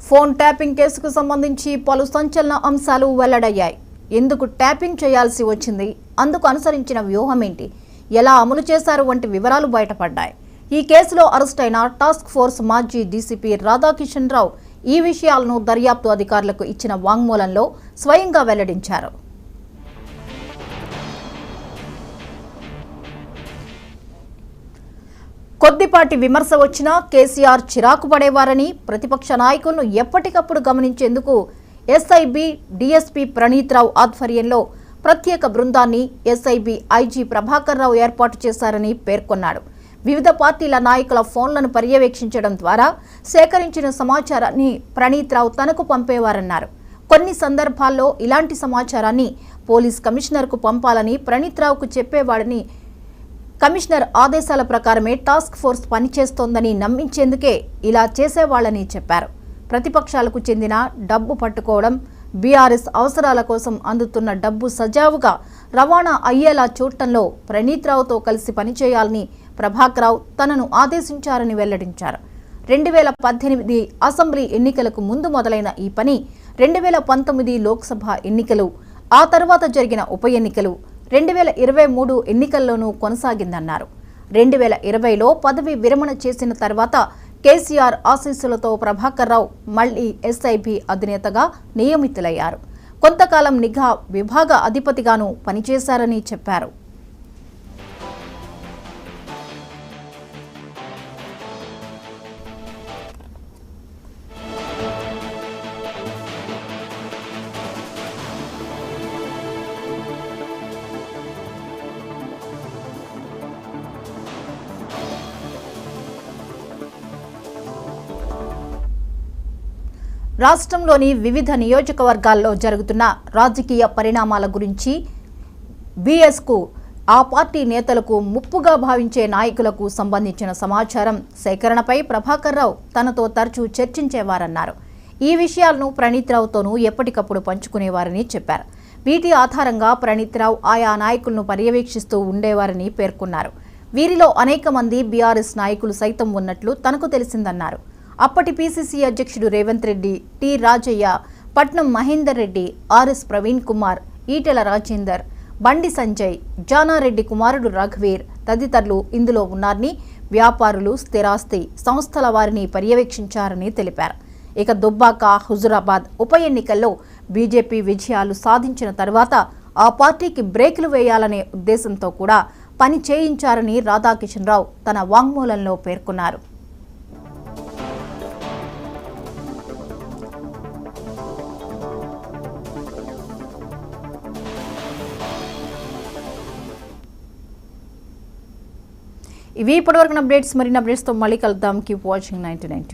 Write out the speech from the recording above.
Phone tapping కేసుకు సంబంధించి పలు సంచలన అంశాలు వెల్లడయ్యాయి. ఎందుకు ట్యాపింగ్ చేయాల్సి వచ్చింది, అందుకు అనుసరించిన వ్యూహం ఏంటి, ఎలా అమలు చేశారు వంటి వివరాలు బయటపడ్డాయి. ఈ కేసులో అరెస్ట్ అయిన టాస్క్ ఫోర్స్ మాజీ డీసీపీ రాధాకిషన్ రావు ఈ విషయాలను దర్యాప్తు అధికారులకు ఇచ్చిన వాంగ్మూలంలో స్వయంగా వెల్లడించారు. కొద్దిపాటి విమర్శ వచ్చినా కేసీఆర్ చిరాకు పడేవారని, ప్రతిపక్ష నాయకులను ఎప్పటికప్పుడు గమనించేందుకు ఎస్ఐబి డీఎస్పీ ప్రణీత్ రావు ఆధ్వర్యంలో ప్రత్యేక బృందాన్ని ఎస్ఐబి ఐజీ ప్రభాకర్ రావు ఏర్పాటు చేశారని పేర్కొన్నాడు. వివిధ పార్టీల నాయకుల ఫోన్లను పర్యవేక్షించడం ద్వారా సేకరించిన సమాచారాన్ని ప్రణీత్ రావు తనకు పంపేవారన్నారు. కొన్ని సందర్భాల్లో ఇలాంటి సమాచారాన్ని పోలీస్ కమిషనర్కు పంపాలని ప్రణీత్ రావుకు చెప్పేవాడని, కమిషనర్ ఆదేశాల ప్రకారమే టాస్క్ ఫోర్స్ పనిచేస్తోందని నమ్మించేందుకే ఇలా చేసేవాళ్లని చెప్పారు. ప్రతిపక్షాలకు చెందిన డబ్బు పట్టుకోవడం, బీఆర్ఎస్ అవసరాల కోసం అందుతున్న డబ్బు సజావుగా రవాణా అయ్యేలా చూడటంలో ప్రణీత్ రావుతో కలిసి పనిచేయాలని ప్రభాకర్ రావు తనను ఆదేశించారని వెల్లడించారు. 2018 అసెంబ్లీ ఎన్నికలకు ముందు మొదలైన ఈ పని 2019 లోక్సభ ఎన్నికలు, ఆ తర్వాత జరిగిన ఉప ఎన్నికలు, 2023 ఎన్నికల్లోనూ కొనసాగిందన్నారు. 2020లో పదవి విరమణ చేసిన తర్వాత కేసీఆర్ ఆశీస్సులతో ప్రభాకర్ రావు మళ్లీ ఎస్ఐబి అధినేతగా నియమితులయ్యారు. కొంతకాలం నిఘా విభాగ అధిపతిగాను పనిచేశారని చెప్పారు. రాష్ట్రంలోని వివిధ నియోజకవర్గాల్లో జరుగుతున్న రాజకీయ పరిణామాల గురించి బీఎస్కు, ఆ పార్టీ నేతలకు ముప్పుగా భావించే నాయకులకు సంబంధించిన సమాచారం సేకరణపై ప్రభాకర్ రావు తనతో తరచూ చర్చించేవారన్నారు. ఈ విషయాలను ప్రణీత్ రావుతోనూ ఎప్పటికప్పుడు పంచుకునేవారని చెప్పారు. వీటి ఆధారంగా ప్రణీత్ రావు ఆయా నాయకులను పర్యవేక్షిస్తూ ఉండేవారని పేర్కొన్నారు. వీరిలో అనేక మంది బీఆర్ఎస్ నాయకులు సైతం ఉన్నట్లు తనకు తెలిసిందన్నారు. అప్పటి పీసీసీ అధ్యక్షుడు రేవంత్ రెడ్డి, టి రాజయ్య, పట్నం మహేందర్ రెడ్డి, ఆర్ఎస్ ప్రవీణ్ కుమార్, ఈటెల రాజేందర్, బండి సంజయ్, జానారెడ్డి కుమారుడు రఘువీర్ తదితరులు ఇందులో ఉన్నారని, వ్యాపారులు, స్థిరాస్తి సంస్థల వారిని పర్యవేక్షించారని తెలిపారు. ఇక దుబ్బాక, హుజురాబాద్ ఉప ఎన్నికల్లో బీజేపీ విజయాలు సాధించిన తర్వాత ఆ పార్టీకి బ్రేకులు వేయాలనే ఉద్దేశంతో కూడా పని చేయించారని రాధాకిషన్ రావు తన వాంగ్మూలంలో పేర్కొన్నారు. ఇవి ఇప్పటివరకు అప్డేట్స్. మరిన్ని అప్డేట్స్తో మళ్ళీ కలుద్దాం. Keep watching 99.